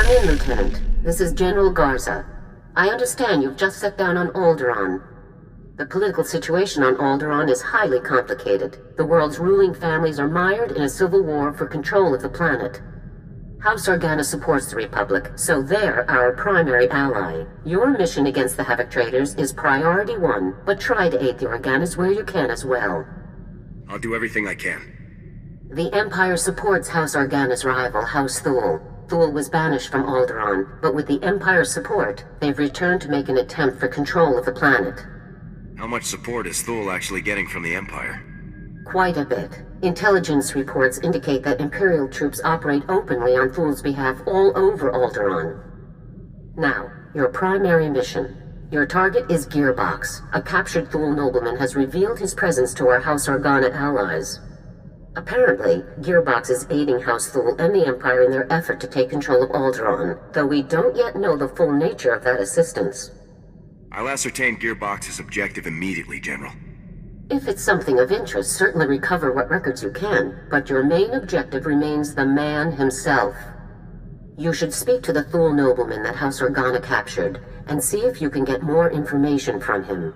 Come in, Lieutenant. This is General Garza. I understand you've just set down on Alderaan. The political situation on Alderaan is highly complicated. The world's ruling families are mired in a civil war for control of the planet. House Organa supports the Republic, so they're our primary ally. Your mission against the Havoc Traders is priority 1, but try to aid the Organas where you can as well. I'll do everything I can. The Empire supports House Organa's rival, House Thule. Thule was banished from Alderaan, but with the Empire's support, they've returned to make an attempt for control of the planet. How much support is Thule actually getting from the Empire? Quite a bit. Intelligence reports indicate that Imperial troops operate openly on Thule's behalf all over Alderaan. Now, your primary mission. Your target is Gearbox. A captured Thule nobleman has revealed his presence to our House Organa allies. Apparently, Gearbox is aiding House Thule and the Empire in their effort to take control of Alderaan, though we don't yet know the full nature of that assistance. I'll ascertain Gearbox's objective immediately, General. If it's something of interest, certainly recover what records you can, but your main objective remains the man himself. You should speak to the Thule nobleman that House Organa captured, and see if you can get more information from him.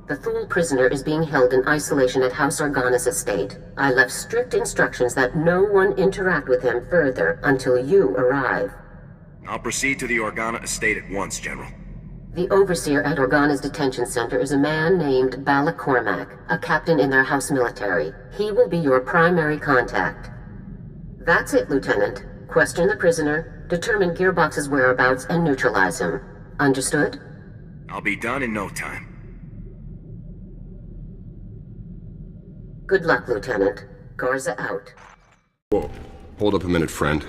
The Thule prisoner is being held in isolation at House Organa's estate. I left strict instructions that no one interact with him further until you arrive. I'll proceed to the Organa estate at once, General. The overseer at Organa's detention center is a man named Bala Cormac, a captain in their house military. He will be your primary contact. That's it, Lieutenant. Question the prisoner, determine Gearbox's whereabouts, and neutralize him. Understood? I'll be done in no time. Good luck, Lieutenant. Garza out. Whoa. Hold up a minute, friend.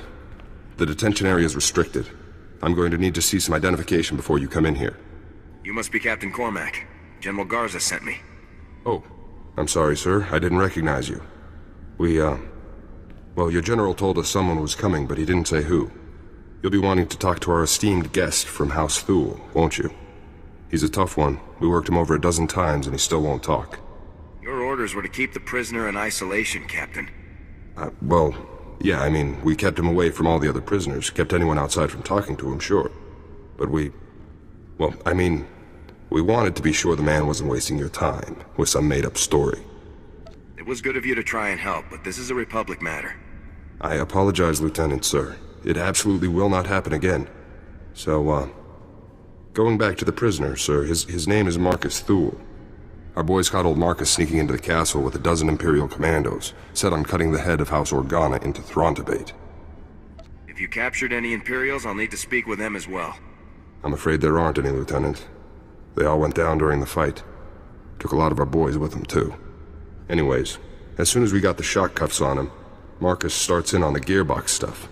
The detention area is restricted. I'm going to need to see some identification before you come in here. You must be Captain Cormac. General Garza sent me. Oh, I'm sorry, sir. I didn't recognize you. Well, your general told us someone was coming, but he didn't say who. You'll be wanting to talk to our esteemed guest from House Thule, won't you? He's a tough one. We worked him over a dozen times, and he still won't talk. Your orders were to keep the prisoner in isolation, Captain. Well, yeah, I mean, we kept him away from all the other prisoners, kept anyone outside from talking to him, sure. But we wanted to be sure the man wasn't wasting your time with some made-up story. It was good of you to try and help, but this is a Republic matter. I apologize, Lieutenant, sir. It absolutely will not happen again. So, going back to the prisoner, sir, his name is Marcus Thule. Our boys caught old Marcus sneaking into the castle with a dozen Imperial commandos, set on cutting the head of House Organa into Throntobate. If you captured any Imperials, I'll need to speak with them as well. I'm afraid there aren't any, Lieutenant. They all went down during the fight. Took a lot of our boys with them, too. Anyways, as soon as we got the shock cuffs on him, Marcus starts in on the Gearbox stuff.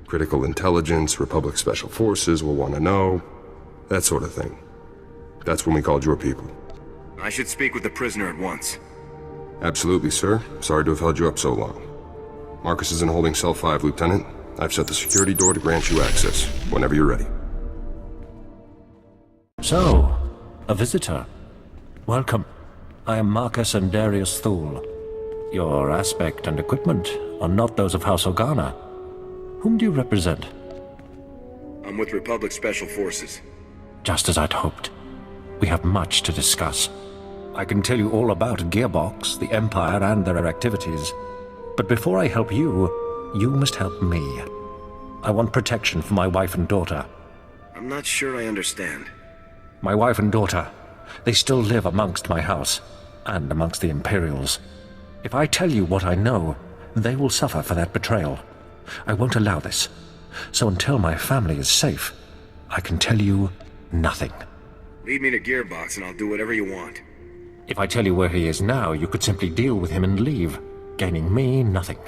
Critical intelligence, Republic Special Forces will want to know, that sort of thing. That's when we called your people. I should speak with the prisoner at once. Absolutely, sir. Sorry to have held you up so long. Marcus is in holding cell 5, Lieutenant. I've set the security door to grant you access, whenever you're ready. So, a visitor. Welcome. I am Marcus and Darius Thule. Your aspect and equipment are not those of House Organa. Whom do you represent? I'm with Republic Special Forces. Just as I'd hoped. We have much to discuss. I can tell you all about Gearbox, the Empire, and their activities. But before I help you, you must help me. I want protection for my wife and daughter. I'm not sure I understand. My wife and daughter, they still live amongst my house, and amongst the Imperials. If I tell you what I know, they will suffer for that betrayal. I won't allow this. So until my family is safe, I can tell you nothing. Lead me to Gearbox and I'll do whatever you want. If I tell you where he is now, you could simply deal with him and leave, gaining me nothing.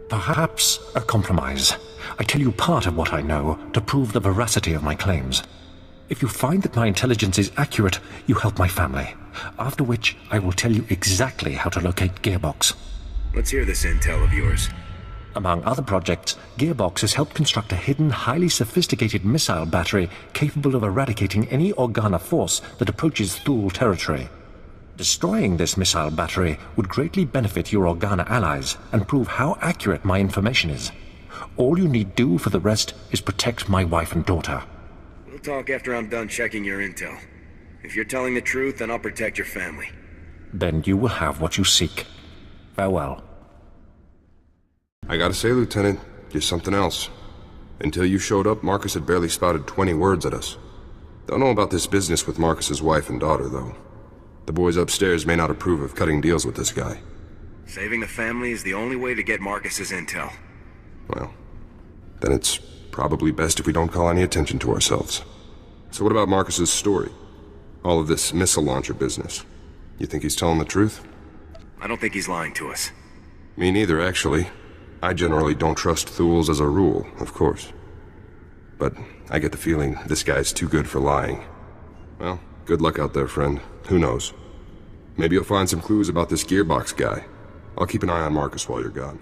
Perhaps a compromise. I tell you part of what I know to prove the veracity of my claims. If you find that my intelligence is accurate, you help my family. After which, I will tell you exactly how to locate Gearbox. Let's hear this intel of yours. Among other projects, Gearbox has helped construct a hidden, highly sophisticated missile battery capable of eradicating any Organa force that approaches Thule territory. Destroying this missile battery would greatly benefit your Organa allies and prove how accurate my information is. All you need do for the rest is protect my wife and daughter. We'll talk after I'm done checking your intel. If you're telling the truth, then I'll protect your family. Then you will have what you seek. Farewell. I gotta say, Lieutenant, you're something else. Until you showed up, Marcus had barely spouted 20 words at us. Don't know about this business with Marcus's wife and daughter, though. The boys upstairs may not approve of cutting deals with this guy. Saving the family is the only way to get Marcus's intel. Well, then it's probably best if we don't call any attention to ourselves. So what about Marcus's story? All of this missile launcher business. You think he's telling the truth? I don't think he's lying to us. Me neither, actually. I generally don't trust Thools as a rule, of course. But I get the feeling this guy's too good for lying. Well, good luck out there, friend. Who knows? Maybe you'll find some clues about this Gearbox guy. I'll keep an eye on Marcus while you're gone.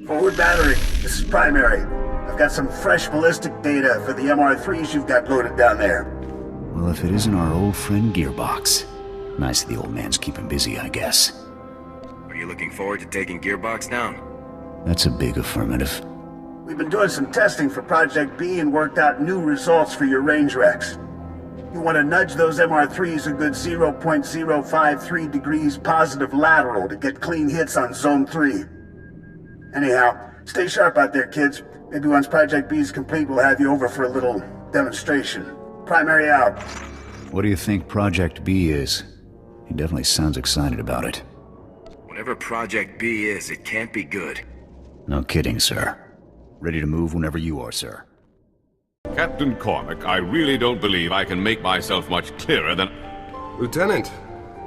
Forward battery, this is primary. I've got some fresh ballistic data for the MR3s you've got loaded down there. Well, if it isn't our old friend Gearbox. Nice the old man's keeping busy, I guess. Are you looking forward to taking Gearbox down? That's a big affirmative. We've been doing some testing for Project B and worked out new results for your range Rex. You want to nudge those MR3s a good 0.053 degrees positive lateral to get clean hits on Zone 3. Anyhow, stay sharp out there, kids. Maybe once Project B is complete, we'll have you over for a little demonstration. Primary out. What do you think Project B is? He definitely sounds excited about it. Whatever Project B is, it can't be good. No kidding, sir. Ready to move whenever you are, sir. Captain Cormac, I really don't believe I can make myself much clearer than... Lieutenant,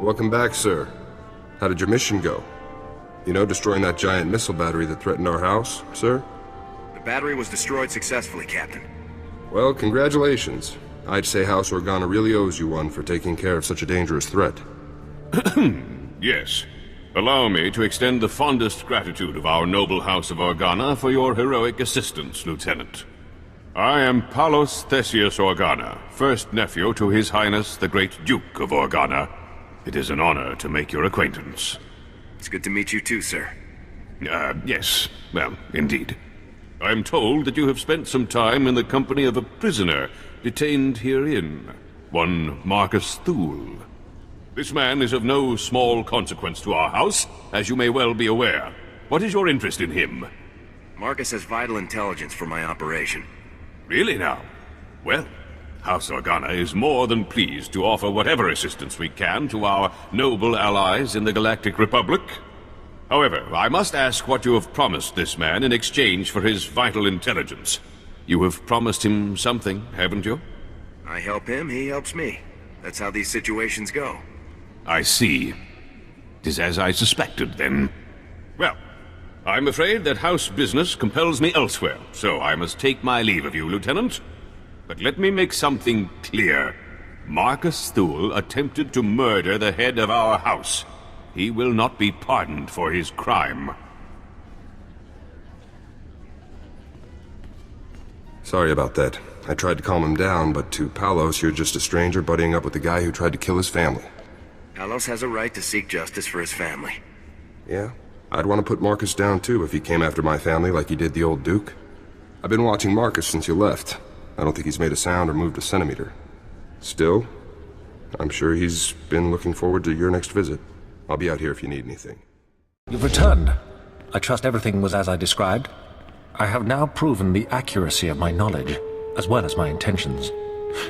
welcome back, sir. How did your mission go? You know, destroying that giant missile battery that threatened our house, sir? The battery was destroyed successfully, Captain. Well, congratulations. I'd say House Organa really owes you one for taking care of such a dangerous threat. Yes. Allow me to extend the fondest gratitude of our noble House of Organa for your heroic assistance, Lieutenant. I am Palos Theseus Organa, first nephew to His Highness the Great Duke of Organa. It is an honor to make your acquaintance. It's good to meet you too, sir. Yes. Well, indeed. I'm told that you have spent some time in the company of a prisoner detained herein, one Marcus Thule. This man is of no small consequence to our house, as you may well be aware. What is your interest in him? Marcus has vital intelligence for my operation. Really now? Well, House Organa is more than pleased to offer whatever assistance we can to our noble allies in the Galactic Republic. However, I must ask what you have promised this man in exchange for his vital intelligence. You have promised him something, haven't you? I help him, he helps me. That's how these situations go. I see. 'Tis as I suspected, then. Well, I'm afraid that house business compels me elsewhere, so I must take my leave of you, Lieutenant. But let me make something clear. Marcus Thule attempted to murder the head of our house. He will not be pardoned for his crime. Sorry about that. I tried to calm him down, but to Palos, you're just a stranger buddying up with the guy who tried to kill his family. Palos has a right to seek justice for his family. Yeah? I'd want to put Marcus down too if he came after my family like he did the old Duke. I've been watching Marcus since you left. I don't think he's made a sound or moved a centimeter. Still, I'm sure he's been looking forward to your next visit. I'll be out here if you need anything. You've returned. I trust everything was as I described. I have now proven the accuracy of my knowledge, as well as my intentions.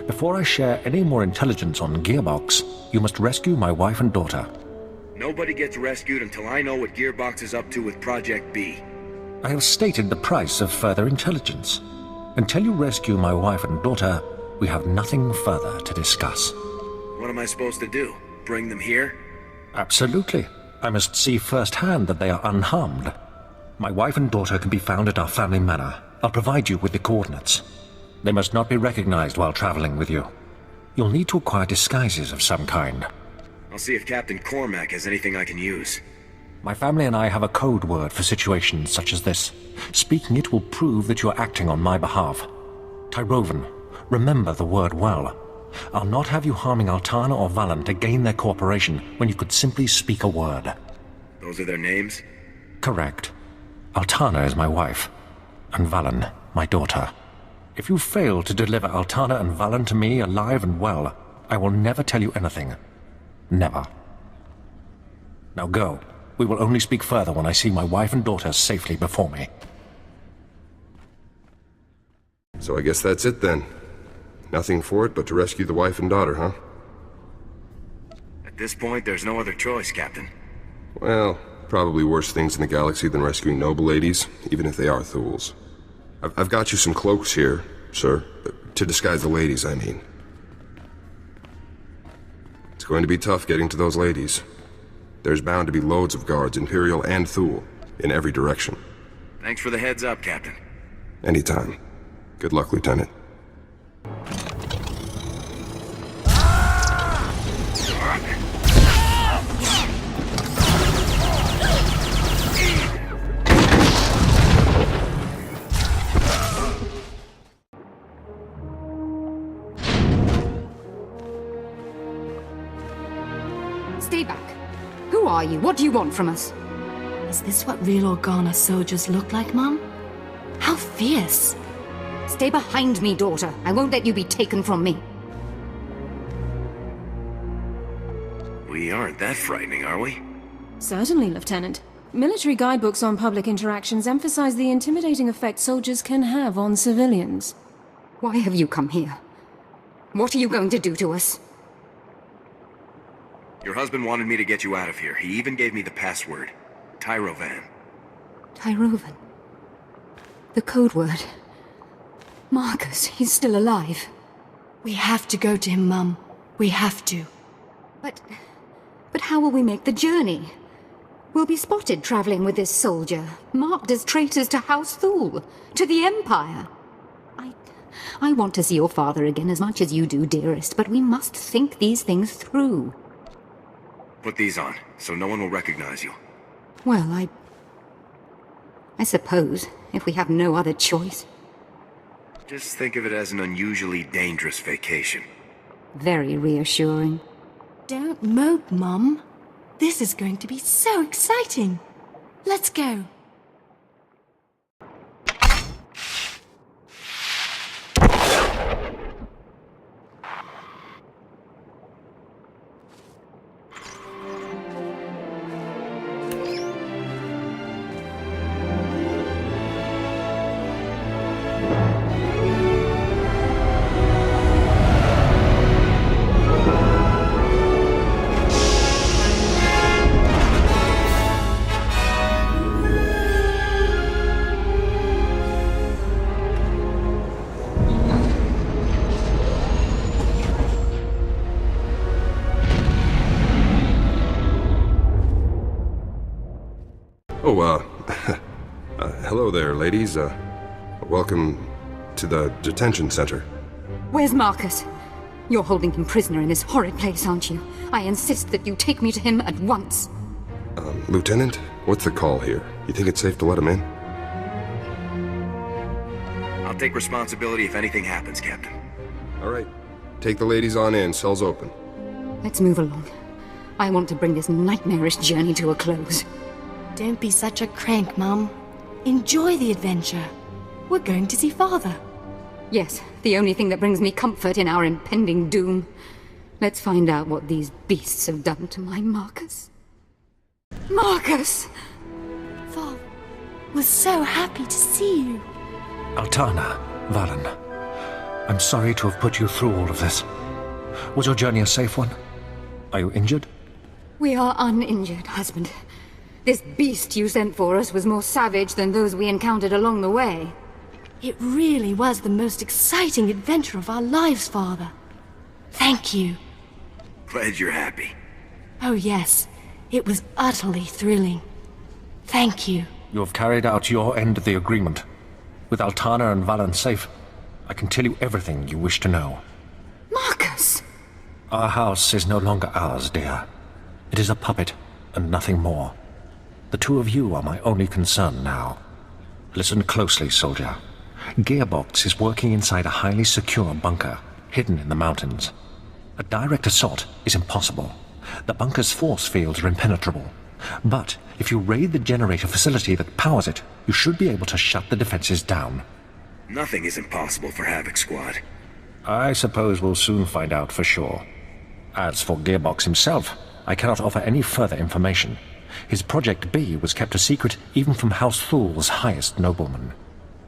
Before I share any more intelligence on Gearbox, you must rescue my wife and daughter. Nobody gets rescued until I know what Gearbox is up to with Project B. I have stated the price of further intelligence. Until you rescue my wife and daughter, we have nothing further to discuss. What am I supposed to do? Bring them here? Absolutely. I must see firsthand that they are unharmed. My wife and daughter can be found at our family manor. I'll provide you with the coordinates. They must not be recognized while traveling with you. You'll need to acquire disguises of some kind. I'll see if Captain Cormac has anything I can use. My family and I have a code word for situations such as this. Speaking it will prove that you're acting on my behalf. Tyrovan, remember the word well. I'll not have you harming Alderaan or Valen to gain their cooperation when you could simply speak a word. Those are their names? Correct. Alderaan is my wife, and Valen, my daughter. If you fail to deliver Alderaan and Valen to me alive and well, I will never tell you anything. Never. Now go. We will only speak further when I see my wife and daughter safely before me. So I guess that's it then. Nothing for it but to rescue the wife and daughter, huh? At this point, there's no other choice, Captain. Well, probably worse things in the galaxy than rescuing noble ladies, even if they are Thuls. I've got you some cloaks here, sir. To disguise the ladies, I mean. It's going to be tough getting to those ladies. There's bound to be loads of guards, Imperial and Thul, in every direction. Thanks for the heads up, Captain. Anytime. Good luck, Lieutenant. Stay back. Who are you? What do you want from us? Is this what real Organa soldiers look like, Mum? How fierce! Stay behind me, daughter. I won't let you be taken from me. We aren't that frightening, are we? Certainly, Lieutenant. Military guidebooks on public interactions emphasize the intimidating effect soldiers can have on civilians. Why have you come here? What are you going to do to us? Your husband wanted me to get you out of here. He even gave me the password. Tyrovan. Tyrovan. The code word. Marcus, he's still alive. We have to go to him, Mum. We have to. But how will we make the journey? We'll be spotted traveling with this soldier, marked as traitors to House Thul, to the Empire. I want to see your father again as much as you do, dearest, but we must think these things through. Put these on, so no one will recognize you. Well, I suppose, if we have no other choice. Just think of it as an unusually dangerous vacation. Very reassuring. Don't mope, Mum. This is going to be so exciting. Let's go. Hello there, ladies. Welcome to the detention center. Where's Marcus? You're holding him prisoner in this horrid place, aren't you? I insist that you take me to him at once. Lieutenant, what's the call here? You think it's safe to let him in? I'll take responsibility if anything happens, Captain. All right. Take the ladies on in. Cell's open. Let's move along. I want to bring this nightmarish journey to a close. Don't be such a crank, Mum. Enjoy the adventure. We're going to see Father. Yes, the only thing that brings me comfort in our impending doom. Let's find out what these beasts have done to my Marcus. Marcus! Father, we're so happy to see you. Alderaan, Valen, I'm sorry to have put you through all of this. Was your journey a safe one? Are you injured? We are uninjured, husband. This beast you sent for us was more savage than those we encountered along the way. It really was the most exciting adventure of our lives, Father. Thank you. Glad you're happy. Oh yes, it was utterly thrilling. Thank you. You have carried out your end of the agreement. With Altana and Valen safe, I can tell you everything you wish to know. Marcus! Our house is no longer ours, dear. It is a puppet, and nothing more. The two of you are my only concern now. Listen closely, soldier. Gearbox is working inside a highly secure bunker, hidden in the mountains. A direct assault is impossible. The bunker's force fields are impenetrable. But if you raid the generator facility that powers it, you should be able to shut the defenses down. Nothing is impossible for Havoc Squad. I suppose we'll soon find out for sure. As for Gearbox himself, I cannot offer any further information. His Project B was kept a secret even from House Thul's highest nobleman.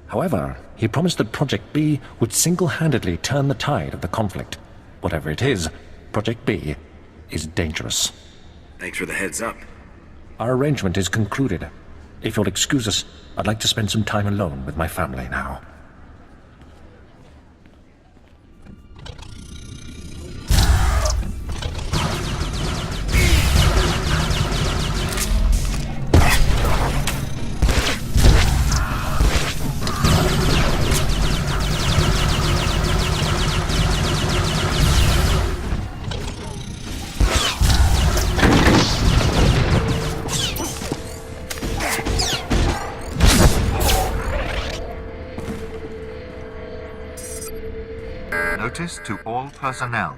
However, he promised that Project B would single-handedly turn the tide of the conflict. Whatever it is, Project B is dangerous. Thanks for the heads up. Our arrangement is concluded. If you'll excuse us, I'd like to spend some time alone with my family now. Notice to all personnel.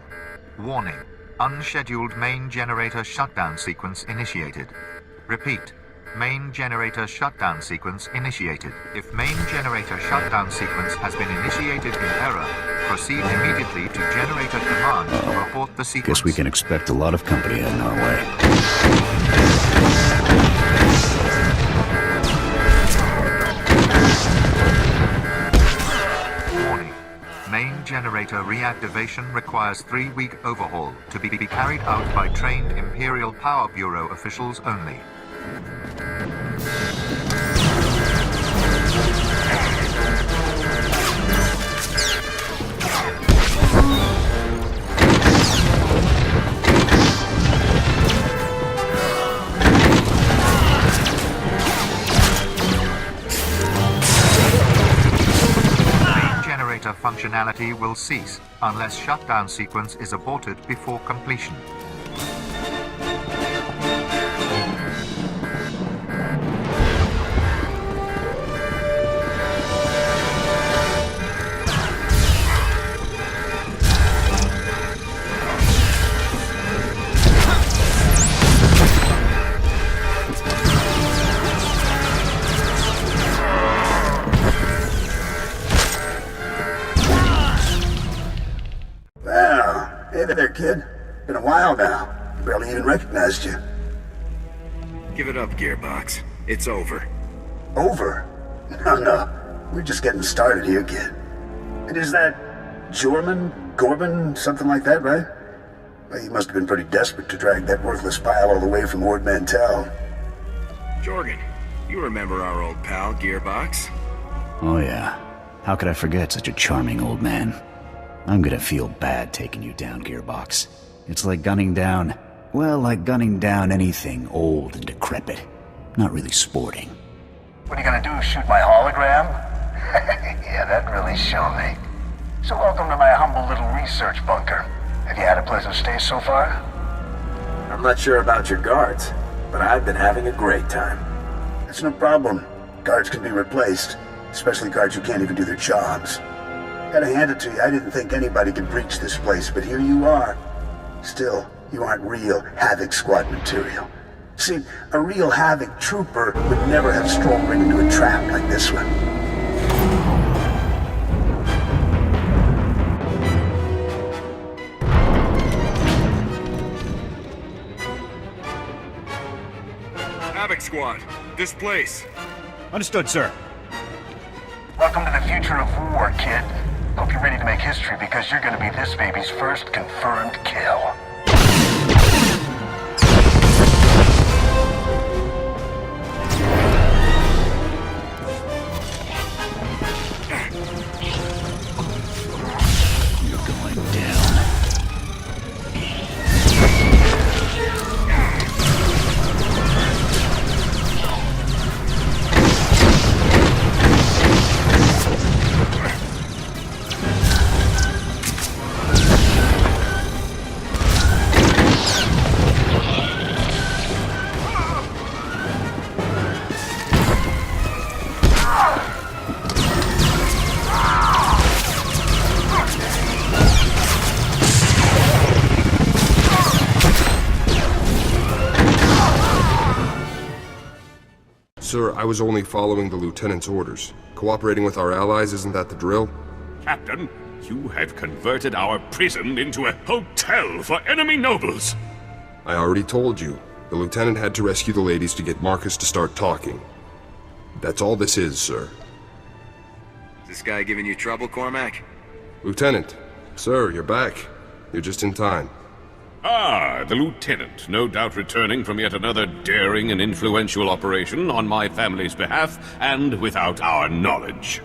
Warning. Unscheduled main generator shutdown sequence initiated. Repeat. Main generator shutdown sequence initiated. If main generator shutdown sequence has been initiated in error, proceed immediately to generator command to report the sequence. Guess we can expect a lot of company heading our way. Main generator reactivation requires 3-week overhaul to be carried out by trained Imperial Power Bureau officials only. Functionality will cease unless shutdown sequence is aborted before completion. Hey there, kid. Been a while now. Barely even recognized you. Give it up, Gearbox. It's over. Over? No. We're just getting started here, kid. And is that Gorban, something like that, right? Well, you must have been pretty desperate to drag that worthless pile all the way from Ord Mantell. Jorgen, you remember our old pal, Gearbox? Oh yeah. How could I forget such a charming old man? I'm gonna feel bad taking you down, Gearbox. It's like gunning down anything old and decrepit. Not really sporting. What are you gonna do, shoot my hologram? Yeah, that really showed me. So welcome to my humble little research bunker. Have you had a pleasant stay so far? I'm not sure about your guards, but I've been having a great time. That's no problem. Guards can be replaced, especially guards who can't even do their jobs. Gotta hand it to you, I didn't think anybody could breach this place, but here you are. Still, you aren't real Havoc Squad material. See, a real Havoc trooper would never have strolled right into a trap like this one. Havoc Squad, this place. Understood, sir. Welcome to the future of war, kid. Hope you're ready to make history because you're gonna be this baby's first confirmed kill. sir, I was only following the Lieutenant's orders. Cooperating with our allies, isn't that the drill? Captain, you have converted our prison into a hotel for enemy nobles. I already told you. The Lieutenant had to rescue the ladies to get Marcus to start talking. That's all this is, sir. Is this guy giving you trouble, Cormac? Lieutenant. Sir, you're back. You're just in time. Ah, the Lieutenant, no doubt returning from yet another daring and influential operation on my family's behalf, and without our knowledge.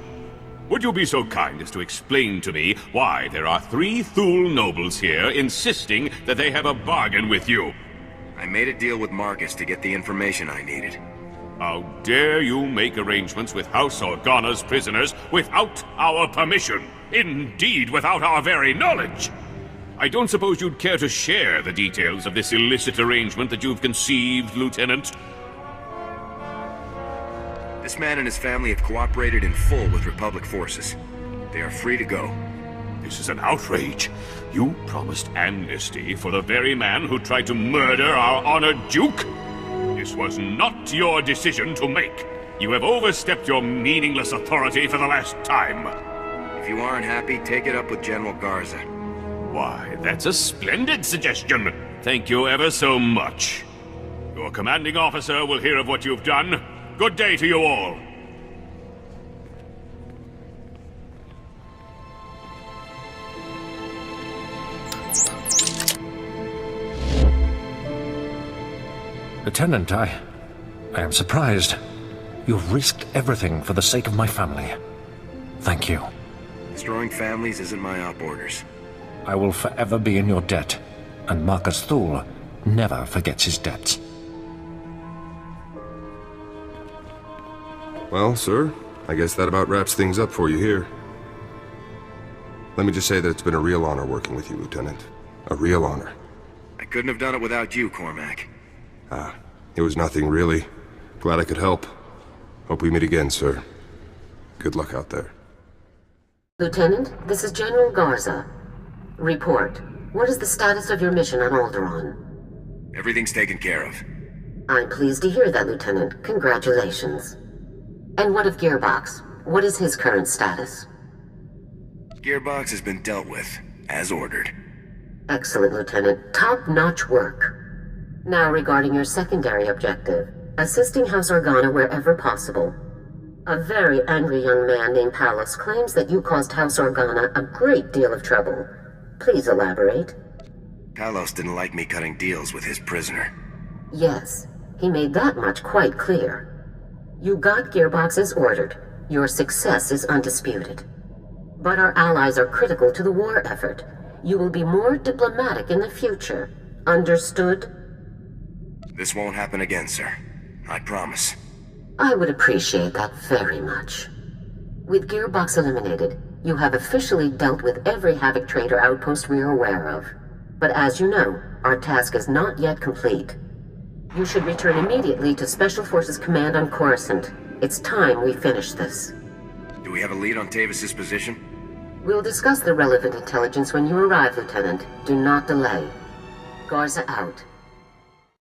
Would you be so kind as to explain to me why there are 3 Thule nobles here insisting that they have a bargain with you? I made a deal with Marcus to get the information I needed. How dare you make arrangements with House Organa's prisoners without our permission? Indeed, without our very knowledge! I don't suppose you'd care to share the details of this illicit arrangement that you've conceived, Lieutenant? This man and his family have cooperated in full with Republic forces. They are free to go. This is an outrage. You promised amnesty for the very man who tried to murder our honored Duke? This was not your decision to make. You have overstepped your meaningless authority for the last time. If you aren't happy, take it up with General Garza. Why, that's a splendid suggestion. Thank you ever so much. Your commanding officer will hear of what you've done. Good day to you all. Lieutenant, I am surprised. You've risked everything for the sake of my family. Thank you. Destroying families isn't my op orders. I will forever be in your debt, and Marcus Thule never forgets his debts. Well, sir, I guess that about wraps things up for you here. Let me just say that it's been a real honor working with you, Lieutenant. A real honor. I couldn't have done it without you, Cormac. It was nothing, really. Glad I could help. Hope we meet again, sir. Good luck out there. Lieutenant, this is General Garza. Report. What is the status of your mission on Alderaan? Everything's taken care of. I'm pleased to hear that, Lieutenant. Congratulations. And what of Gearbox? What is his current status? Gearbox has been dealt with, as ordered. Excellent, Lieutenant. Top-notch work. Now regarding your secondary objective, assisting House Organa wherever possible. A very angry young man named Palos claims that you caused House Organa a great deal of trouble. Please elaborate. Palos didn't like me cutting deals with his prisoner. Yes, he made that much quite clear. You got Gearbox as ordered. Your success is undisputed. But our allies are critical to the war effort. You will be more diplomatic in the future. Understood? This won't happen again, sir. I promise. I would appreciate that very much. With Gearbox eliminated, you have officially dealt with every Havoc Trader outpost we are aware of. But as you know, our task is not yet complete. You should return immediately to Special Forces Command on Coruscant. It's time we finish this. Do we have a lead on Tavis's position? We'll discuss the relevant intelligence when you arrive, Lieutenant. Do not delay. Garza out.